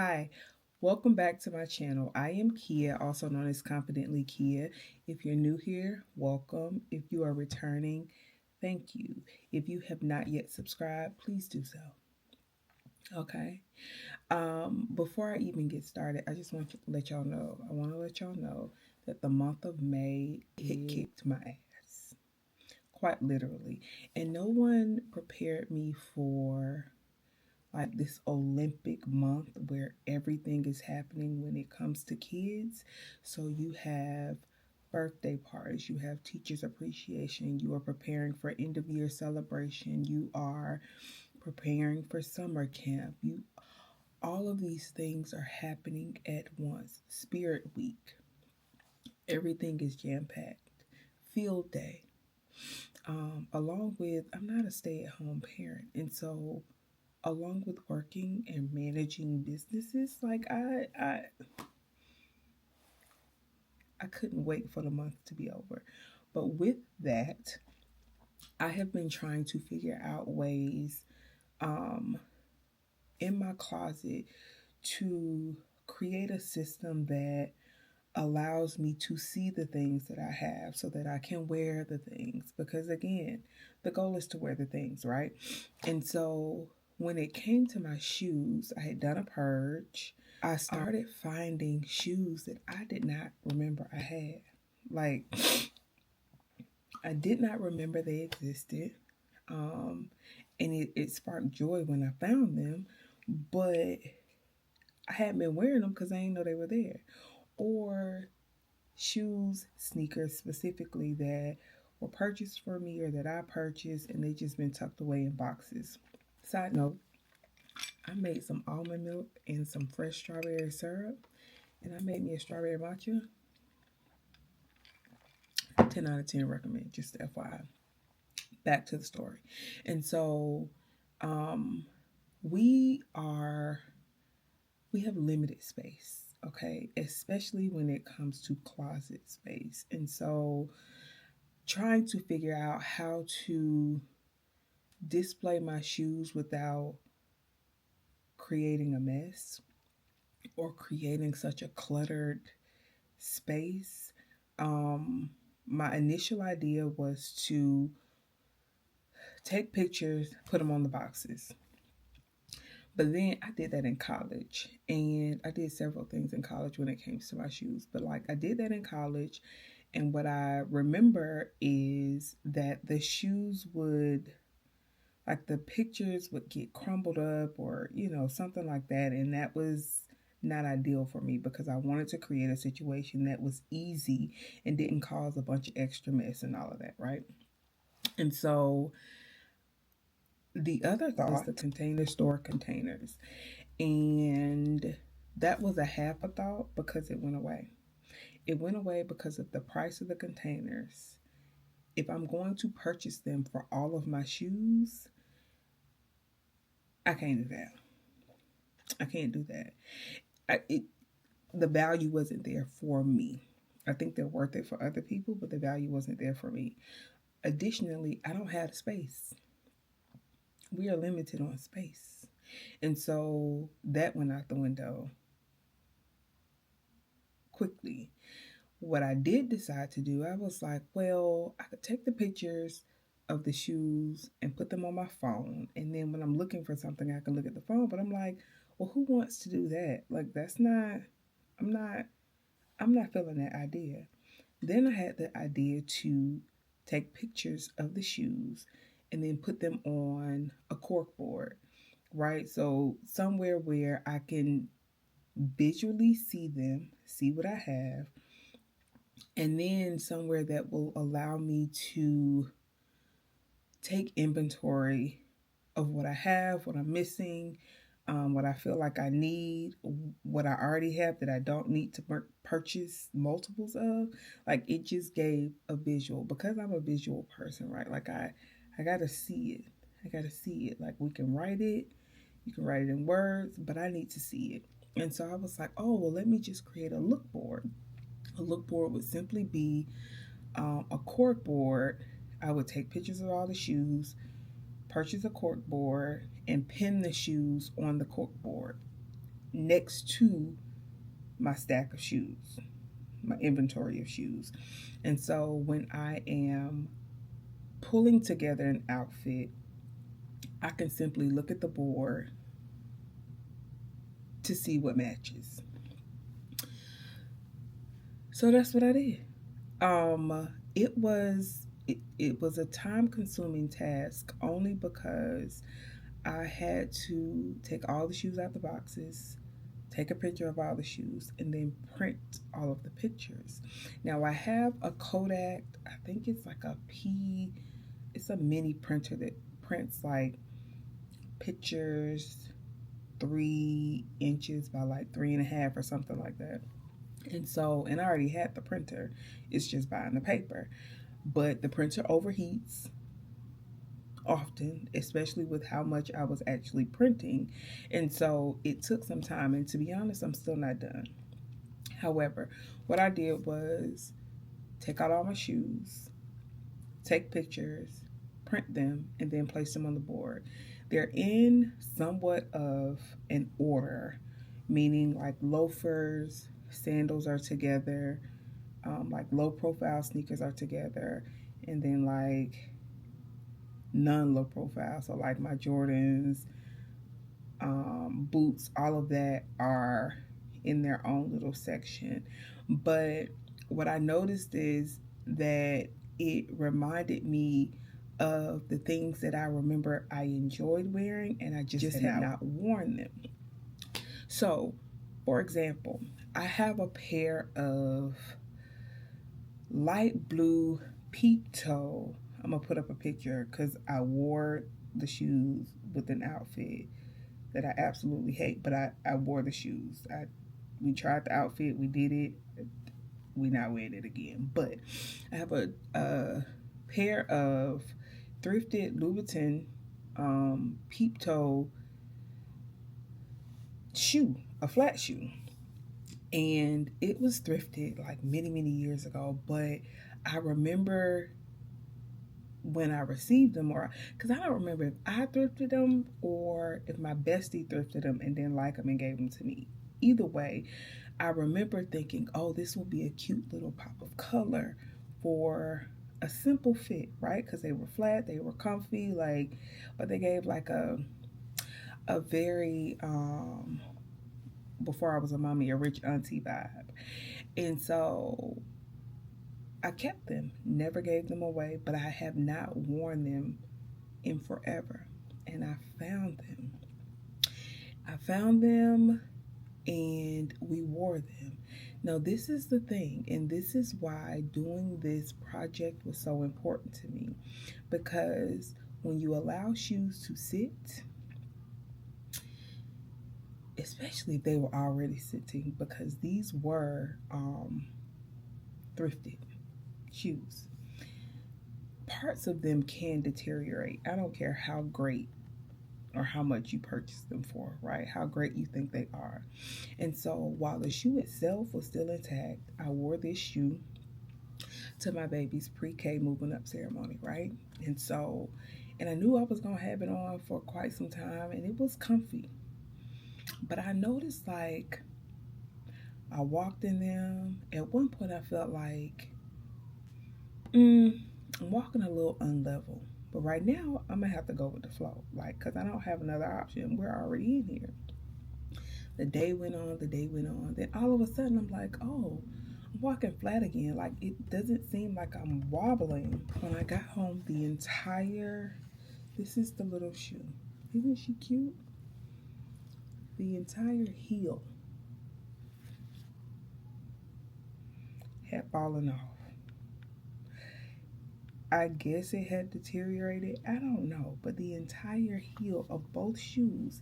Hi, welcome back to my channel. I am Kia, also known as Confidently Kia. If you're new here, welcome. If you are returning, thank you. If you have not yet subscribed, please do so. Okay. Before I even get started, I just want to let y'all know. I want to let y'all know that the month of May it kicked my ass, quite literally, and no one prepared me for like this Olympic month where everything is happening when it comes to kids. So you have birthday parties, you have teachers appreciation, you are preparing for end of year celebration, you are preparing for summer camp. You All of these things are happening at once. Spirit week. Everything is jam packed. Field day. Along with, I'm not a stay at home parent. And so along with working and managing businesses, like I couldn't wait for the month to be over. But with that, I have been trying to figure out ways um, in my closet to create a system that allows me to see the things that I have so that I can wear the things. Because again, the goal is to wear the things, right? And so when it came to my shoes, I had done a purge. I started finding shoes that I did not remember I had. Like, I did not remember they existed. And it sparked joy when I found them, but I hadn't been wearing them because I didn't know they were there. Or shoes, sneakers specifically, that were purchased for me or that I purchased and they just been tucked away in boxes. Side note, I made some almond milk and some fresh strawberry syrup, and I made me a strawberry matcha. 10 out of 10 recommend, just FYI. Back to the story. And so um, we are, we have limited space, okay? Especially when it comes to closet space. And so trying to figure out how to display my shoes without creating a mess or creating such a cluttered space. My initial idea was to take pictures, put them on the boxes. But then I did that in college, and I did several things in college when it came to my shoes. But like I did that in college, and what I remember is that the shoes would, like the pictures would get crumbled up or, something like that. And that was not ideal for me because I wanted to create a situation that was easy and didn't cause a bunch of extra mess and all of that, right? And so the other thought was the Container Store containers. And that was a half a thought because it went away. It went away because of the price of the containers. If I'm going to purchase them for all of my shoes, I can't do that. I can't do that. The value wasn't there for me. I think they're worth it for other people, but the value wasn't there for me. Additionally, I don't have space. We are limited on space. And so that went out the window quickly. What I did decide to do, I was like, well, I could take the pictures of the shoes and put them on my phone. And then when I'm looking for something, I can look at the phone. But I'm like, well, who wants to do that? Like, I'm not feeling that idea. Then I had the idea to take pictures of the shoes and then put them on a cork board, right? So somewhere where I can visually see them, see what I have, and then somewhere that will allow me to take inventory of what I have, what I'm missing, what I feel like I need, what I already have that I don't need to purchase multiples of. Like, it just gave a visual, because I'm a visual person, right? Like I gotta see it. I gotta see it. Like, we can write it, you can write it in words, but I need to see it. And so I was like, oh, well, let me just create a look board. A look board would simply be a cork board. I would take pictures of all the shoes, purchase a cork board, and pin the shoes on the cork board. next to my stack of shoes, my inventory of shoes. And so when I am pulling together an outfit, I can simply look at the board to see what matches. So that's what I did. It was a time consuming task only because I had to take all the shoes out the boxes, take a picture of all the shoes, and then print all of the pictures. Now I have a Kodak, I think it's like it's a mini printer that prints like pictures 3 inches by like 3.5 or something like that. And I already had the printer. It's just buying the paper. But the printer overheats often, especially with how much I was actually printing. And so it took some time. And to be honest, I'm still not done. However, what I did was take out all my shoes, take pictures, print them, and then place them on the board. They're in somewhat of an order, meaning like loafers, sandals are together, like low profile sneakers are together, and then like non low profile, so like my Jordans, boots, all of that are in their own little section. But what I noticed is that it reminded me of the things that I remember I enjoyed wearing, and I just had not worn them. So, for example, I have a pair of light blue peep toe. I'm gonna put up a picture because I wore the shoes with an outfit that I absolutely hate, but I wore the shoes. We tried the outfit, we did it, we not wearing it again. But I have a pair of thrifted Louboutin peep toe shoe, a flat shoe. And it was thrifted like many years ago, but I remember when I received them, or because I don't remember if I thrifted them or if my bestie thrifted them and didn't like them and gave them to me. Either way, I remember thinking, oh, this will be a cute little pop of color for a simple fit, right? Because they were flat, they were comfy, like, but they gave like a very before I was a mommy, a rich auntie vibe. And so I kept them, never gave them away, but I have not worn them in forever. And I found them. And we wore them. Now, this is the thing, and this is why doing this project was so important to me. Because when you allow shoes to sit, especially if they were already sitting, because these were thrifted shoes, parts of them can deteriorate. I don't care how great or how much you purchase them for, right? How great you think they are. And so while the shoe itself was still intact, I wore this shoe to my baby's pre-K moving up ceremony, right? And I knew I was gonna have it on for quite some time, and it was comfy. But I noticed, like, I walked in them. At one point, I felt like I'm walking a little unlevel. But right now, I'm going to have to go with the flow, like, because I don't have another option. We're already in here. The day went on. Then all of a sudden, I'm like, oh, I'm walking flat again. Like, it doesn't seem like I'm wobbling. When I got home, this is the little shoe. Isn't she cute? The entire heel had fallen off. I guess it had deteriorated. I don't know. But the entire heel of both shoes,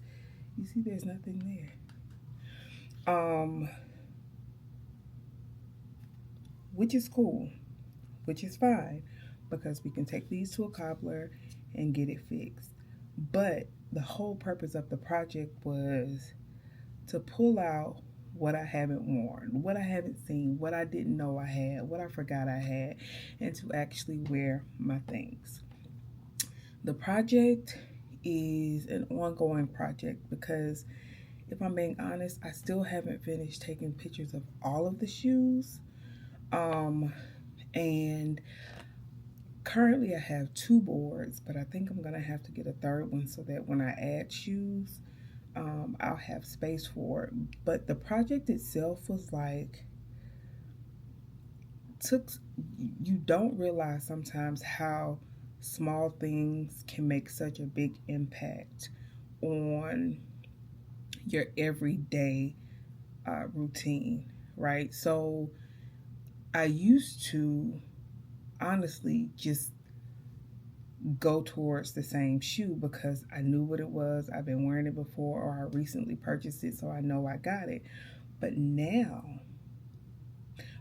you see there's nothing there. Which is cool, which is fine, because we can take these to a cobbler and get it fixed. But the whole purpose of the project was to pull out what I haven't worn, what I haven't seen, what I didn't know I had, what I forgot I had, and to actually wear my things. The project is an ongoing project because if I'm being honest, I still haven't finished taking pictures of all of the shoes. And currently I have 2 boards, but I think I'm gonna have to get a third one so that when I add shoes, I'll have space for it. But the project itself was like, took, you don't realize sometimes how small things can make such a big impact on your everyday routine, right? So I used to honestly just go towards the same shoe because I knew what it was. I've been wearing it before, or I recently purchased it, so I know I got it. But now,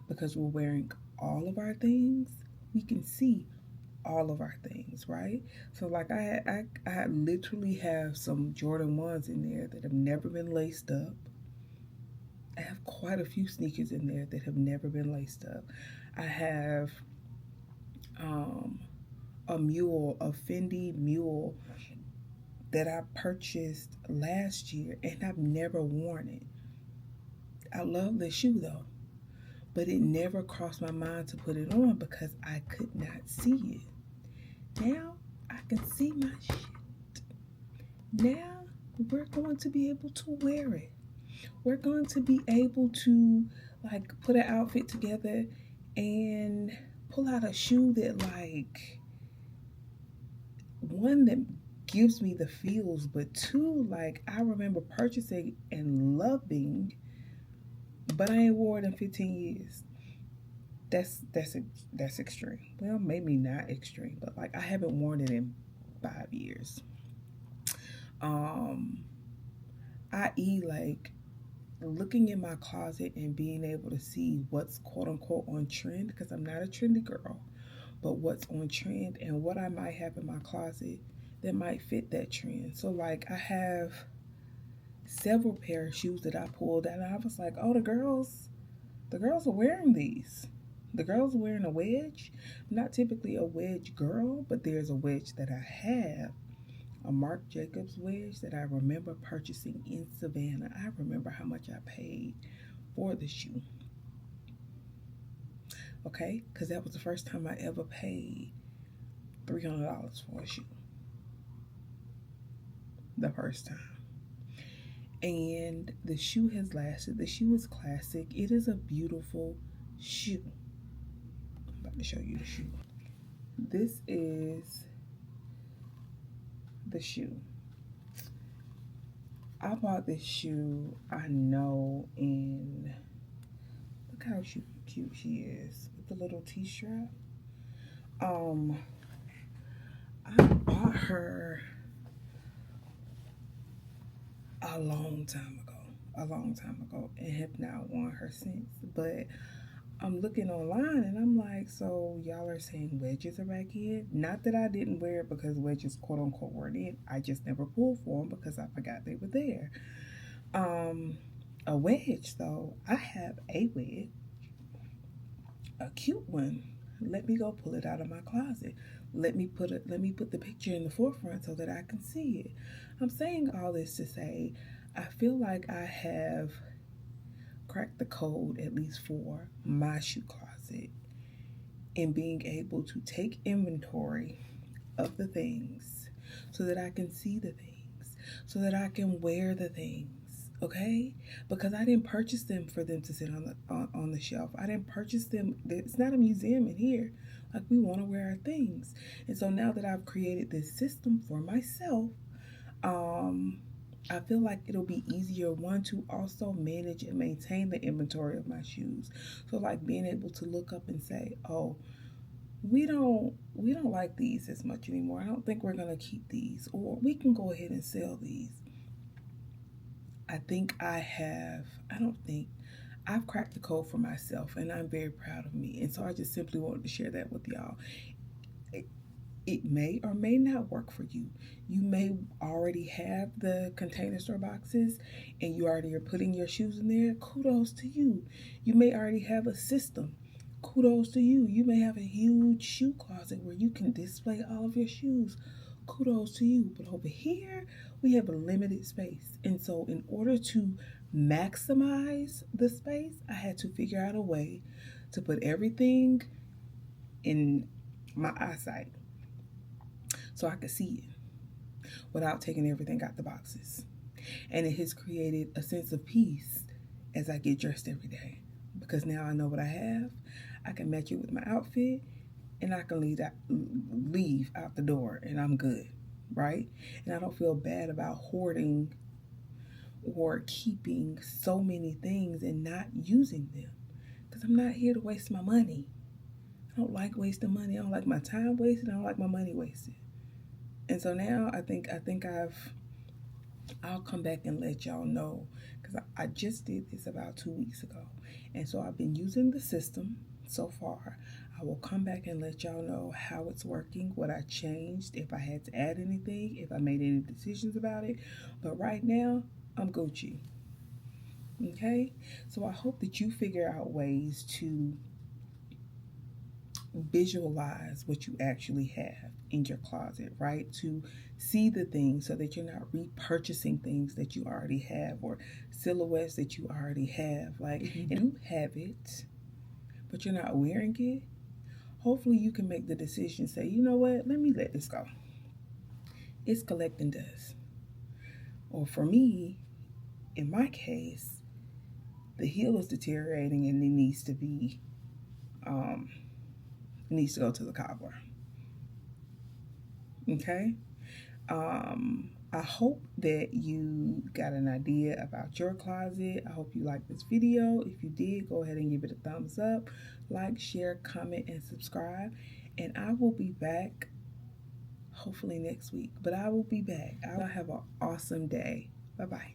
because we're wearing all of our things, we can see all of our things, right? So like I literally have some Jordan 1s in there that have never been laced up. I have quite a few sneakers in there that have never been laced up. I have um, a Fendi mule that I purchased last year and I've never worn it. I love the shoe though, but it never crossed my mind to put it on because I could not see it. Now I can see my shit. Now we're going to be able to wear it. We're going to be able to like put an outfit together and pull out a shoe that like, one, that gives me the feels, but two, like I remember purchasing and loving, but I ain't wore it in 15 years. That's extreme. Well, maybe not extreme, but like I haven't worn it in 5 years. Um, i.e., like looking in my closet and being able to see what's quote unquote on trend, because I'm not a trendy girl, but what's on trend and what I might have in my closet that might fit that trend. So like I have several pair of shoes that I pulled out and I was like, oh, the girls are wearing these. The girls are wearing a wedge. I'm not typically a wedge girl, but there's a wedge that I have, a Marc Jacobs wedge that I remember purchasing in Savannah. I remember how much I paid for the shoe. Okay, because that was the first time I ever paid $300 for a shoe. The first time. And the shoe has lasted. The shoe is classic. It is a beautiful shoe. I'm about to show you the shoe. This is the shoe. I bought this shoe, I know, in, look how cute she is with the little t-strap. I bought her a long time ago, and have not worn her since. But I'm looking online and I'm like, so y'all are saying wedges are back in? Not that I didn't wear it because wedges quote unquote weren't in. I just never pulled for them because I forgot they were there. A wedge though, I have a wedge, a cute one. Let me go pull it out of my closet. Let me put the picture in the forefront so that I can see it. I'm saying all this to say, I feel like I have cracked the code, at least for my shoe closet, in being able to take inventory of the things so that I can see the things, so that I can wear the things. Okay, because I didn't purchase them for them to sit on the shelf. I didn't purchase them. It's not a museum in here. Like, we want to wear our things, and so now that I've created this system for myself, I feel like it'll be easier, one, to also manage and maintain the inventory of my shoes. So like being able to look up and say, oh, we don't like these as much anymore. I don't think we're gonna keep these, or we can go ahead and sell these. I don't think I've cracked the code for myself, and I'm very proud of me. And so I just simply wanted to share that with y'all. It may or may not work for you. You may already have the Container Store boxes and you already are putting your shoes in there. Kudos to you. You may already have a system. Kudos to you. You may have a huge shoe closet where you can display all of your shoes. kudos to you. But over here, we have a limited space. And so in order to maximize the space, I had to figure out a way to put everything in my eyesight so I could see it without taking everything out the boxes. And it has created a sense of peace as I get dressed every day, because now I know what I have. I can match it with my outfit, and I can leave out the door, and I'm good, right? And I don't feel bad about hoarding or keeping so many things and not using them, because I'm not here to waste my money. I don't like wasting money. I don't like my time wasted. I don't like my money wasted. And so now I think I'll come back and let y'all know, because I just did this about 2 weeks ago. And so I've been using the system so far. I will come back and let y'all know how it's working, what I changed, if I had to add anything, if I made any decisions about it. But right now, I'm Gucci. Okay? So I hope that you figure out ways to visualize what you actually have in your closet, right? To see the things so that you're not repurchasing things that you already have, or silhouettes that you already have. Like, if you do have it, but you're not wearing it, hopefully you can make the decision, say, you know what, let me let this go. It's collecting dust. Or for me, in my case, the heel is deteriorating and it needs to go to the cobbler. Okay? I hope that you got an idea about your closet. I hope you liked this video. If you did, go ahead and give it a thumbs up. Like, share, comment, and subscribe. And I will be back hopefully next week. But I will be back. I'll have an awesome day. Bye-bye.